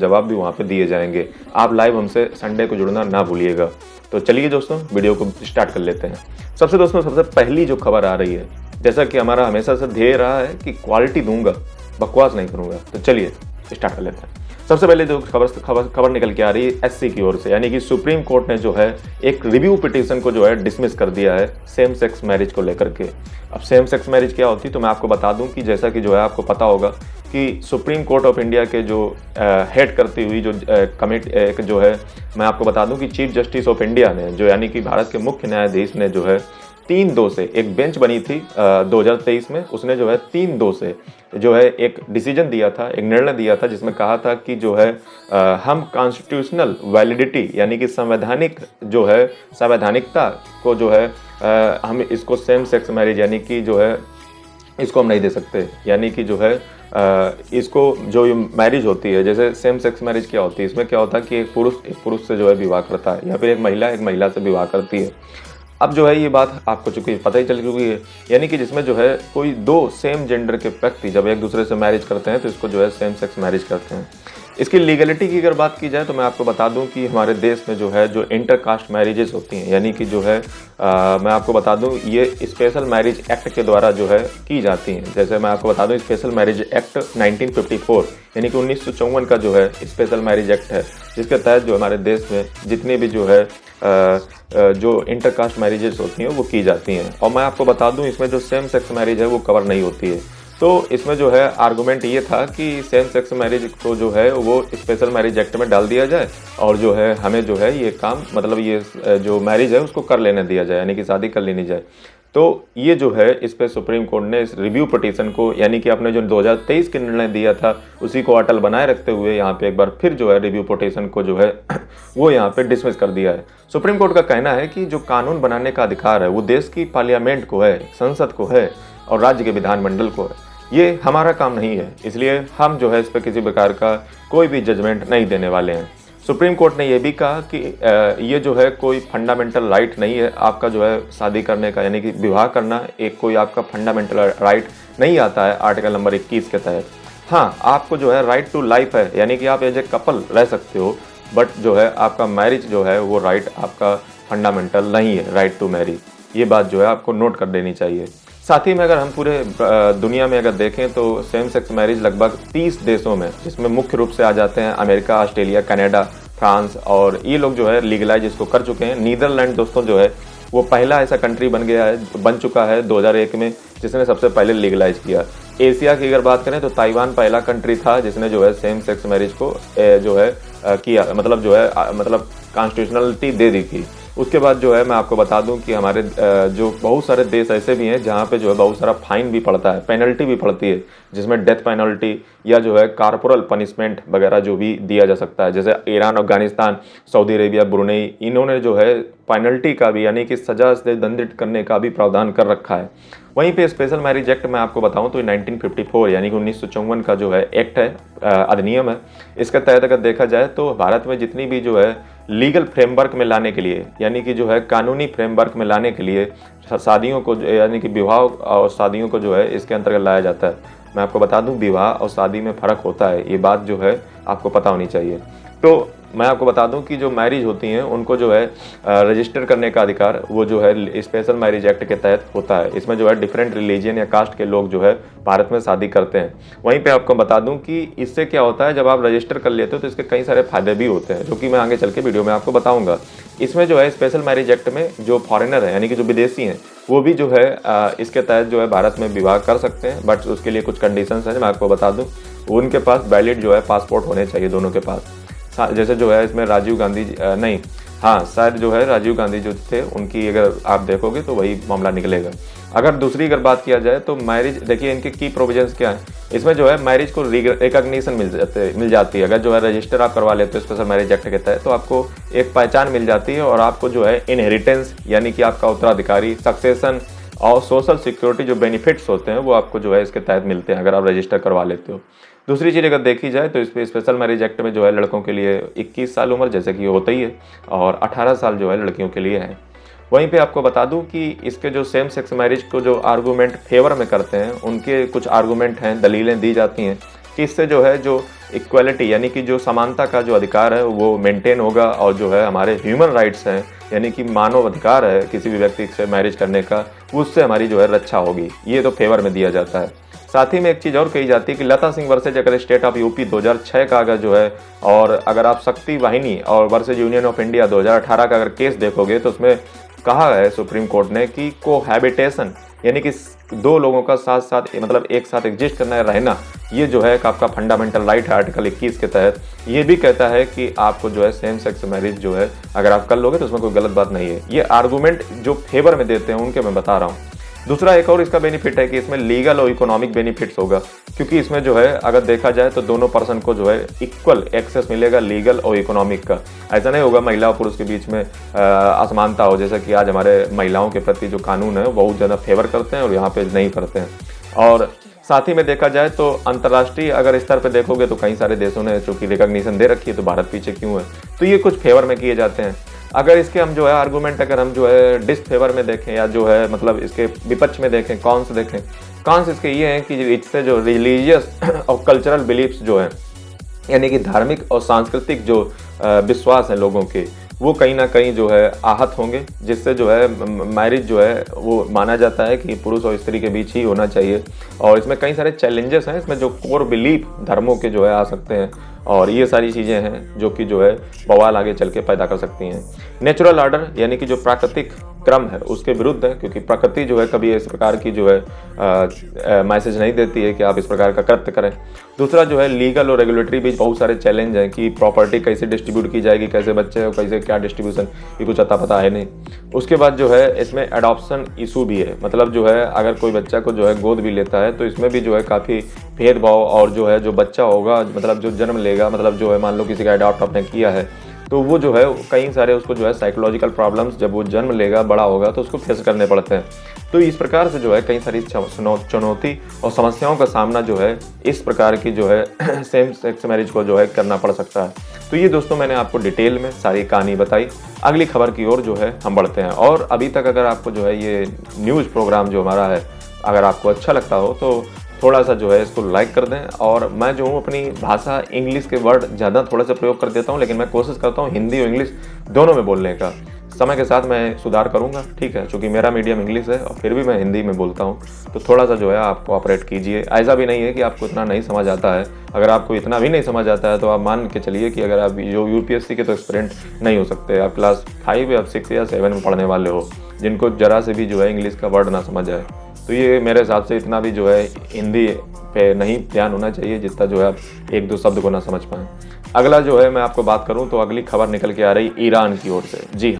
जवाब भी वहाँ पे दिए जाएंगे। आप लाइव हमसे संडे को जुड़ना ना भूलिएगा। तो चलिए दोस्तों, वीडियो को स्टार्ट कर लेते हैं। सबसे पहली जो खबर आ रही है, जैसा कि हमारा हमेशा से ध्येय रहा है कि क्वालिटी दूंगा, बकवास नहीं करूंगा। तो चलिए स्टार्ट कर लेते हैं। सबसे पहले जो खबर निकल के आ रही है एससी की ओर से, यानी कि सुप्रीम कोर्ट ने जो है एक रिव्यू पिटीशन को जो है डिसमिस कर दिया है सेम सेक्स मैरिज को लेकर के। अब सेम सेक्स मैरिज क्या होती है तो मैं आपको बता दूं कि जैसा कि जो है आपको पता होगा कि सुप्रीम कोर्ट ऑफ इंडिया के जो हेड करती हुई जो कमिटी जो है, मैं आपको बता दूं कि चीफ जस्टिस ऑफ इंडिया ने जो, यानी कि भारत के मुख्य न्यायाधीश ने जो है 3-2 से एक बेंच बनी थी 2023 में, उसने जो है 3-2 से जो है एक डिसीजन दिया था, एक निर्णय दिया था जिसमें कहा था कि जो है हम कॉन्स्टिट्यूशनल वैलिडिटी यानी कि संवैधानिक जो है संवैधानिकता को जो है हम इसको सेम सेक्स मैरिज यानी कि जो है इसको हम नहीं दे सकते। यानी कि जो है इसको जो मैरिज होती है, जैसे सेम सेक्स मैरिज क्या होती है, इसमें क्या होता है कि एक पुरुष से जो है विवाह करता है या फिर एक महिला से विवाह करती है। अब जो है ये बात आपको चूंकि पता ही चल चुकी है, यानी कि जिसमें जो है कोई दो सेम जेंडर के व्यक्ति जब एक दूसरे से मैरिज करते हैं तो इसको जो है सेम सेक्स मैरिज करते हैं। इसकी लीगलिटी की अगर बात की जाए तो मैं आपको बता दूं कि हमारे देश में जो है जो इंटरकास्ट मैरिजेस होती हैं, यानी कि जो है मैं आपको बता दूं ये स्पेशल मैरिज एक्ट के द्वारा जो है की जाती हैं। जैसे मैं आपको बता दूं स्पेशल मैरिज एक्ट 1954 यानी कि 1954 का जो है स्पेशल मैरिज एक्ट है, जिसके तहत जो हमारे देश में जितने भी जो है जो इंटरकास्ट मैरिजेस होती हैं वो की जाती हैं। और मैं आपको बता दूं इसमें जो सेम सेक्स मैरिज है वो कवर नहीं होती है। तो इसमें जो है आर्गूमेंट ये था कि सेम सेक्स मैरिज को जो है वो स्पेशल मैरिज एक्ट में डाल दिया जाए और जो है हमें जो है ये काम मतलब ये जो मैरिज है उसको कर लेने दिया जाए, यानी कि शादी कर लेनी जाए। तो ये जो है इस पे सुप्रीम कोर्ट ने इस रिव्यू पिटीशन को, यानी कि आपने जो 2023 के निर्णय दिया था उसी को अटल बनाए रखते हुए यहाँ पे एक बार फिर जो है रिव्यू पिटीशन को जो है वो यहाँ पे डिसमिस कर दिया है। सुप्रीम कोर्ट का कहना है कि जो कानून बनाने का अधिकार है वो देश की पार्लियामेंट को है, संसद को है और राज्य के विधानमंडल को है। ये हमारा काम नहीं है, इसलिए हम जो है इस पर किसी प्रकार का कोई भी जजमेंट नहीं देने वाले हैं। सुप्रीम कोर्ट ने यह भी कहा कि ये जो है कोई फंडामेंटल राइट नहीं है आपका जो है शादी करने का, यानी कि विवाह करना एक कोई आपका फंडामेंटल राइट नहीं आता है आर्टिकल नंबर 21 के तहत। हाँ, आपको जो है राइट टू लाइफ है, यानी कि आप एज ए कपल रह सकते हो, बट जो है आपका मैरिज जो है वो राइट आपका फंडामेंटल नहीं है, राइट टू मैरी। ये बात जो है आपको नोट कर देनी चाहिए। साथ ही में अगर हम पूरे दुनिया में अगर देखें तो सेम सेक्स मैरिज लगभग 30 देशों में, जिसमें मुख्य रूप से आ जाते हैं अमेरिका, ऑस्ट्रेलिया, कनाडा, फ्रांस, और ये लोग जो है लीगलाइज इसको कर चुके हैं। नीदरलैंड दोस्तों जो है वो पहला ऐसा कंट्री बन चुका है 2001 में जिसने सबसे पहले लीगलाइज किया। एशिया की अगर बात करें तो ताइवान पहला कंट्री था जिसने जो है सेम सेक्स मैरिज को जो है किया, मतलब जो है मतलब कॉन्स्टिट्यूशनलिटी दे दी थी। उसके बाद जो है मैं आपको बता दूं कि हमारे जो बहुत सारे देश ऐसे भी हैं जहां पे जो है बहुत सारा फाइन भी पड़ता है, पेनल्टी भी पड़ती है, जिसमें डेथ पेनल्टी या जो है कॉर्पोरल पनिशमेंट वगैरह जो भी दिया जा सकता है। जैसे Iran, Afghanistan, Saudi Arabia, Brunei, इन्होंने जो है पेनल्टी का भी यानी कि सजा से दंडित करने का भी प्रावधान कर रखा है। वहीं पे स्पेशल मैरिज एक्ट मैं आपको बताऊं तो 1954 यानी कि 1954 का जो है एक्ट है, अधिनियम है। इसके तहत अगर देखा जाए तो भारत में जितनी भी जो है लीगल फ्रेमवर्क में लाने के लिए, यानी कि जो है कानूनी फ्रेमवर्क में लाने के लिए शादियों को यानी कि विवाह और शादियों को जो है इसके अंतर्गत लाया जाता है। मैं आपको बता दूं विवाह और शादी में फ़र्क होता है, ये बात जो है आपको पता होनी चाहिए। तो मैं आपको बता दूं कि जो मैरिज होती हैं उनको जो है रजिस्टर करने का अधिकार वो जो है स्पेशल मैरिज एक्ट के तहत होता है। इसमें जो है डिफरेंट रिलीजन या कास्ट के लोग जो है भारत में शादी करते हैं। वहीं पे आपको बता दूं कि इससे क्या होता है, जब आप रजिस्टर कर लेते हो तो इसके कई सारे फायदे भी होते हैं, जो कि मैं आगे चल के वीडियो में आपको बताऊँगा। इसमें जो है स्पेशल मैरिज एक्ट में जो फॉरेनर है यानी कि जो विदेशी हैं वो भी जो है इसके तहत जो है भारत में विवाह कर सकते हैं, बट उसके लिए कुछ कंडीशंस हैं। मैं आपको बता दूं उनके पास वैलिड जो है पासपोर्ट होने चाहिए दोनों के पास। जैसे जो है इसमें राजीव गांधी नहीं, हाँ शायद जो है राजीव गांधी जो थे उनकी अगर आप देखोगे तो वही मामला निकलेगा। अगर दूसरी अगर बात किया जाए तो मैरिज देखिए इनके की प्रोविजंस क्या है। इसमें जो है मैरिज को रिकॉग्निशन मिल जाती है। अगर जो है रजिस्टर आप करवा लेते हो स्पेशल मैरिज एक्ट के तहत तो आपको एक पहचान मिल जाती है और आपको जो है इनहेरिटेंस यानी कि आपका उत्तराधिकारी, सक्सेशन और सोशल सिक्योरिटी जो बेनिफिट्स होते हैं वो आपको जो है इसके तहत मिलते हैं अगर आप रजिस्टर करवा लेते हो। दूसरी चीज़ अगर देखी जाए तो इस पे स्पेशल मैरिज एक्ट में जो है लड़कों के लिए 21 साल उम्र जैसे कि होता ही है और 18 साल जो है लड़कियों के लिए है। वहीं पे आपको बता दूं कि इसके जो सेम सेक्स मैरिज को जो आर्गूमेंट फेवर में करते हैं उनके कुछ आर्गूमेंट हैं, दलीलें दी जाती हैं कि इससे जो है जो इक्वालिटी यानी कि जो समानता का जो अधिकार है वो मेंटेन होगा, और जो है हमारे ह्यूमन राइट्स हैं यानी कि मानव अधिकार है किसी भी व्यक्ति से मैरिज करने का, उससे हमारी जो है रक्षा होगी। ये तो फेवर में दिया जाता है। साथ ही में एक चीज़ और कही जाती है कि लता सिंह वर्सेज अगर स्टेट ऑफ यूपी 2006 का अगर जो है, और अगर आप शक्ति वाहिनी और वर्सेज यूनियन ऑफ इंडिया 2018 का अगर केस देखोगे तो उसमें कहा है सुप्रीम कोर्ट ने कि कोहैबिटेशन यानी कि दो लोगों का साथ साथ मतलब एक साथ एग्जिस्ट करना है, रहना, ये जो है आपका फंडामेंटल राइट है आर्टिकल 21 के तहत। ये भी कहता है कि आपको जो है सेम सेक्स मैरिज जो है अगर आप कर लोगे तो उसमें कोई गलत बात नहीं है। ये आर्गूमेंट जो फेवर में देते हैं उनके मैं बता रहा हूँ। दूसरा एक और इसका बेनिफिट है कि इसमें लीगल और इकोनॉमिक बेनिफिट्स होगा, क्योंकि इसमें जो है अगर देखा जाए तो दोनों पर्सन को जो है इक्वल एक्सेस मिलेगा लीगल और इकोनॉमिक का। ऐसा नहीं होगा महिला और पुरुष के बीच में असमानता हो, जैसा कि आज हमारे महिलाओं के प्रति जो कानून है बहुत ज़्यादा फेवर करते हैं और यहाँ पे नहीं करते हैं। और साथ ही में देखा जाए तो अंतर्राष्ट्रीय अगर स्तर पर देखोगे तो कई सारे देशों ने चूंकि रिकॉग्निशन दे रखी है, तो भारत पीछे क्यों है? तो ये कुछ फेवर में किए जाते हैं। अगर इसके हम जो है आर्गूमेंट अगर हम जो है डिसफेवर में देखें या जो है मतलब इसके विपक्ष में देखें, कॉन्स देखें, कॉन्स इसके ये हैं कि इससे जो रिलीजियस और कल्चरल बिलीफ्स जो हैं यानी कि धार्मिक और सांस्कृतिक जो विश्वास हैं लोगों के, वो कहीं ना कहीं जो है आहत होंगे, जिससे जो है मैरिज जो है वो माना जाता है कि पुरुष और स्त्री के बीच ही होना चाहिए। और इसमें कई सारे चैलेंजेस हैं, इसमें जो कोर बिलीफ धर्मों के जो है आ सकते हैं, और ये सारी चीज़ें हैं जो कि जो है बवाल आगे चल के पैदा कर सकती हैं। नेचुरल ऑर्डर यानी कि जो प्राकृतिक क्रम है उसके विरुद्ध है, क्योंकि प्रकृति जो है कभी इस प्रकार की जो है मैसेज नहीं देती है कि आप इस प्रकार का कृत्य करें। दूसरा जो है लीगल और रेगुलेटरी भी बहुत सारे चैलेंज हैं कि प्रॉपर्टी कैसे डिस्ट्रीब्यूट की जाएगी, कैसे बच्चे और कैसे क्या डिस्ट्रीब्यूशन, ये कुछ अता पता है नहीं। उसके बाद जो है इसमें एडॉप्शन इशू भी है, मतलब जो है अगर कोई बच्चा को जो है गोद भी लेता है तो इसमें भी जो है काफ़ी भेदभाव, और जो है जो बच्चा होगा मतलब जो जन्म लेगा, मतलब जो है मान लो किसी का अडॉप्ट आपने किया है तो वो जो है कई सारे उसको जो है साइकोलॉजिकल प्रॉब्लम्स जब वो जन्म लेगा बड़ा होगा तो उसको फेस करने पड़ते हैं। तो इस प्रकार से जो है कई सारी चुनौती और समस्याओं का सामना जो है इस प्रकार की जो है सेम सेक्स मैरिज को जो है करना पड़ सकता है। तो ये दोस्तों मैंने आपको डिटेल में सारी कहानी बताई। अगली खबर की ओर जो है हम बढ़ते हैं। और अभी तक अगर आपको जो है ये न्यूज़ प्रोग्राम जो हमारा है अगर आपको अच्छा लगता हो तो थोड़ा सा जो है इसको लाइक कर दें। और मैं जो हूँ अपनी भाषा इंग्लिश के वर्ड ज़्यादा थोड़ा सा प्रयोग कर देता हूँ, लेकिन मैं कोशिश करता हूँ हिंदी और इंग्लिश दोनों में बोलने का। समय के साथ मैं सुधार करूँगा, ठीक है, क्योंकि मेरा मीडियम इंग्लिश है और फिर भी मैं हिंदी में बोलता हूँ, तो थोड़ा सा जो है आप कोऑपरेट कीजिए। ऐसा भी नहीं है कि आपको इतना नहीं समझ आता है। अगर आपको इतना भी नहीं समझ आता है तो आप मान के चलिए कि अगर आप जो यूपीएससी के तो एक्सपेरेंट नहीं हो सकते, आप क्लास 5 या 6 या 7 में पढ़ने वाले हो, जिनको जरा से भी जो है इंग्लिश का वर्ड ना समझ आए, तो ये मेरे हिसाब से इतना भी जो है हिंदी पे नहीं ध्यान होना चाहिए जितना जो है आप एक दो शब्द को ना समझ पाएँ। अगला जो है मैं आपको बात करूं तो अगली खबर निकल के आ रही ईरान की ओर से। जी